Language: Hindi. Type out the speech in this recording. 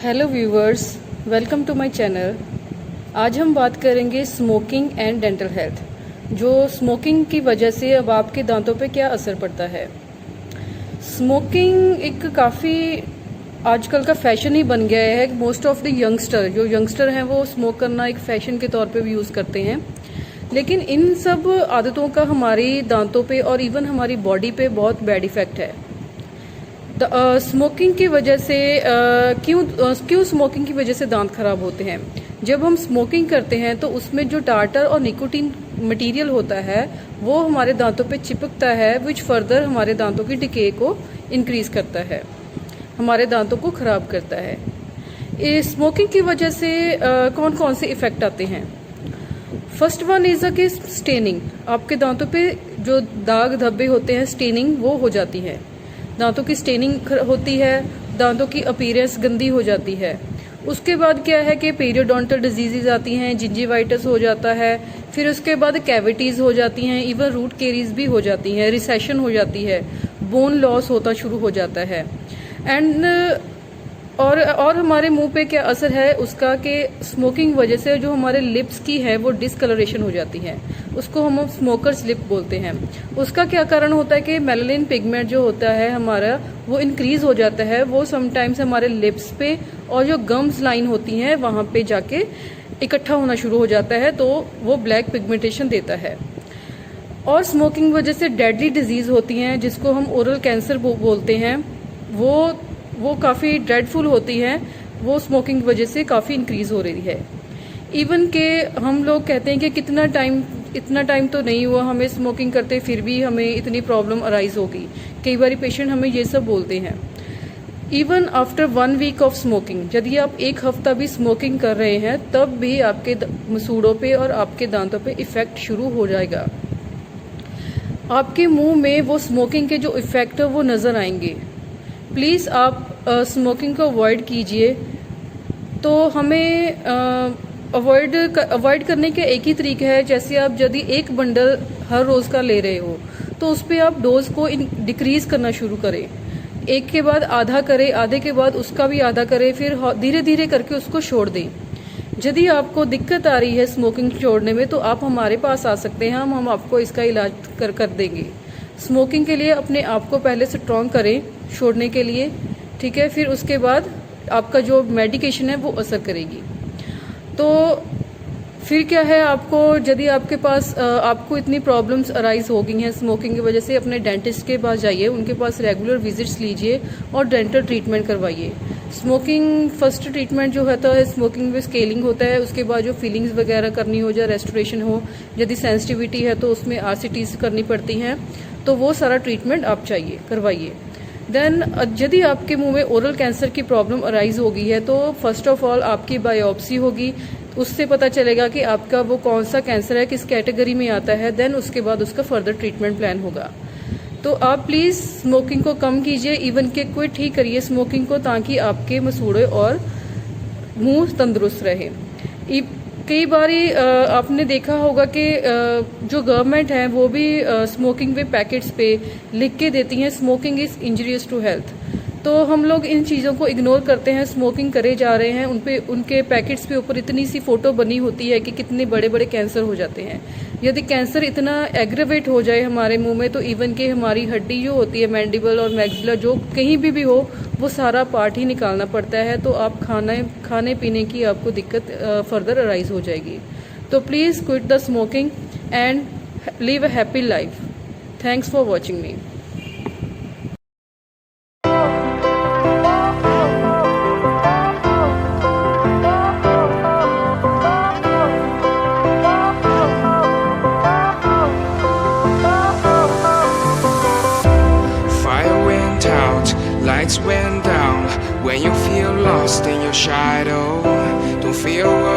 Hello viewers, welcome to my channel. आज हम बात करेंगे स्मोकिंग एंड डेंटल हेल्थ। जो स्मोकिंग की वजह से अब आपके दांतों पे क्या असर पड़ता है। स्मोकिंग एक काफ़ी आजकल का फैशन ही बन गया है। मोस्ट ऑफ द यंगस्टर हैं वो स्मोक करना एक फैशन के तौर पे भी यूज़ करते हैं। लेकिन इन सब आदतों का हमारी दांतों पे और इवन हमारी बॉडी पे बहुत बैड इफ़ेक्ट है। स्मोकिंग की वजह से क्यों स्मोकिंग की वजह से दांत खराब होते हैं। जब हम स्मोकिंग करते हैं तो उसमें जो टार्टर और निकोटीन मटेरियल होता है वो हमारे दांतों पे चिपकता है, विच फर्दर हमारे दांतों की डिके को इंक्रीज करता है, हमारे दांतों को खराब करता है। स्मोकिंग की वजह से कौन कौन से इफेक्ट आते हैं। फर्स्ट वन इज कि स्टेनिंग। आपके दांतों पे जो दाग धब्बे होते हैं, स्टेनिंग वो हो जाती है। दांतों की स्टेनिंग होती है, दांतों की अपीयरेंस गंदी हो जाती है। उसके बाद क्या है कि पेरियोडोंटल डिजीजेज आती हैं, जिंजिवाइटिस हो जाता है। फिर उसके बाद कैविटीज हो जाती हैं, इवन रूट केरीज भी हो जाती हैं, रिसेशन हो जाती है, बोन लॉस होता शुरू हो जाता है। एंड और हमारे मुंह पे क्या असर है उसका कि स्मोकिंग वजह से जो हमारे लिप्स की है वो डिसकलरेशन हो जाती है। उसको हम स्मोकर्स लिप बोलते हैं। उसका क्या कारण होता है कि मेलानिन पिगमेंट जो होता है हमारा वो इंक्रीज हो जाता है। वो समटाइम्स हमारे लिप्स पे और जो गम्स लाइन होती हैं वहाँ पे जाके इकट्ठा होना शुरू हो जाता है, तो वो ब्लैक पिगमेंटेशन देता है। और स्मोकिंग वजह से डेडली डिजीज होती हैं जिसको हम ओरल कैंसर बोलते हैं। वो काफ़ी ड्रेडफुल होती हैं। वो स्मोकिंग वजह से काफ़ी इंक्रीज हो रही है। इवन के हम लोग कहते हैं कि इतना टाइम तो नहीं हुआ हमें स्मोकिंग करते, फिर भी हमें इतनी प्रॉब्लम अराइज होगी। कई बार पेशेंट हमें ये सब बोलते हैं। Even after 1 week of smoking, यदि आप 1 हफ्ता भी स्मोकिंग कर रहे हैं तब भी आपके मसूड़ों पे और आपके दांतों पे इफेक्ट शुरू हो जाएगा। आपके मुंह में वो स्मोकिंग के जो इफेक्ट है वो नज़र आएंगे। प्लीज़ आप स्मोकिंग को अवॉइड कीजिए। तो हमें अवॉइड करने के एक ही तरीका है। जैसे आप यदि एक बंडल हर रोज़ का ले रहे हो तो उस पर आप डोज को डिक्रीज करना शुरू करें। एक के बाद आधा करें, आधे के बाद उसका भी आधा करें, फिर धीरे धीरे करके उसको छोड़ दें। यदि आपको दिक्कत आ रही है स्मोकिंग छोड़ने में तो आप हमारे पास आ सकते हैं। हम आपको इसका इलाज कर देंगे। स्मोकिंग के लिए अपने आप को पहले स्ट्रॉन्ग करें छोड़ने के लिए, ठीक है। फिर उसके बाद आपका जो मेडिकेशन है वो असर करेगी। तो फिर क्या है, आपको यदि आपके पास आपको इतनी प्रॉब्लम्स अराइज हो गई हैं स्मोकिंग की वजह से, अपने डेंटिस्ट के पास जाइए, उनके पास रेगुलर विजिट्स लीजिए और डेंटल ट्रीटमेंट करवाइए। स्मोकिंग फर्स्ट ट्रीटमेंट जो होता है स्मोकिंग में स्केलिंग होता है। उसके बाद जो फीलिंग्स वगैरह करनी हो या रेस्टोरेशन हो, यदि सेंसिटिविटी है तो उसमें RCTs करनी पड़ती हैं। तो वो सारा ट्रीटमेंट आप करवाइए। देन यदि आपके मुंह में ओरल कैंसर की प्रॉब्लम अराइज हो गई है तो फर्स्ट ऑफ ऑल आपकी बायोप्सी होगी। उससे पता चलेगा कि आपका वो कौन सा कैंसर है, किस कैटेगरी में आता है। देन उसके बाद उसका फर्दर ट्रीटमेंट प्लान होगा। तो आप प्लीज़ स्मोकिंग को कम कीजिए, इवन के क्विट ही करिए स्मोकिंग को, ताकि आपके मसूड़े और मुंह तंदुरुस्त रहे। कई बार आपने देखा होगा कि जो गवर्नमेंट है वो भी स्मोकिंग पे पैकेट्स पे लिख के देती हैं smoking is injurious to health. तो हम लोग इन चीज़ों को इग्नोर करते हैं, स्मोकिंग करे जा रहे हैं। उनके पैकेट्स पे ऊपर इतनी सी फोटो बनी होती है कि कितने बड़े बड़े कैंसर हो जाते हैं। यदि कैंसर इतना एग्रेवेट हो जाए हमारे मुंह में तो इवन के हमारी हड्डी जो होती है मैंडिबल और मैक्सिला जो कहीं भी हो वो सारा पार्ट ही निकालना पड़ता है। तो आप खाने पीने की आपको दिक्कत फर्दर अराइज हो जाएगी। तो please quit the smoking and live a happy life. Thanks for watching me. Lights went down when you feel lost in your shadow. Don't feel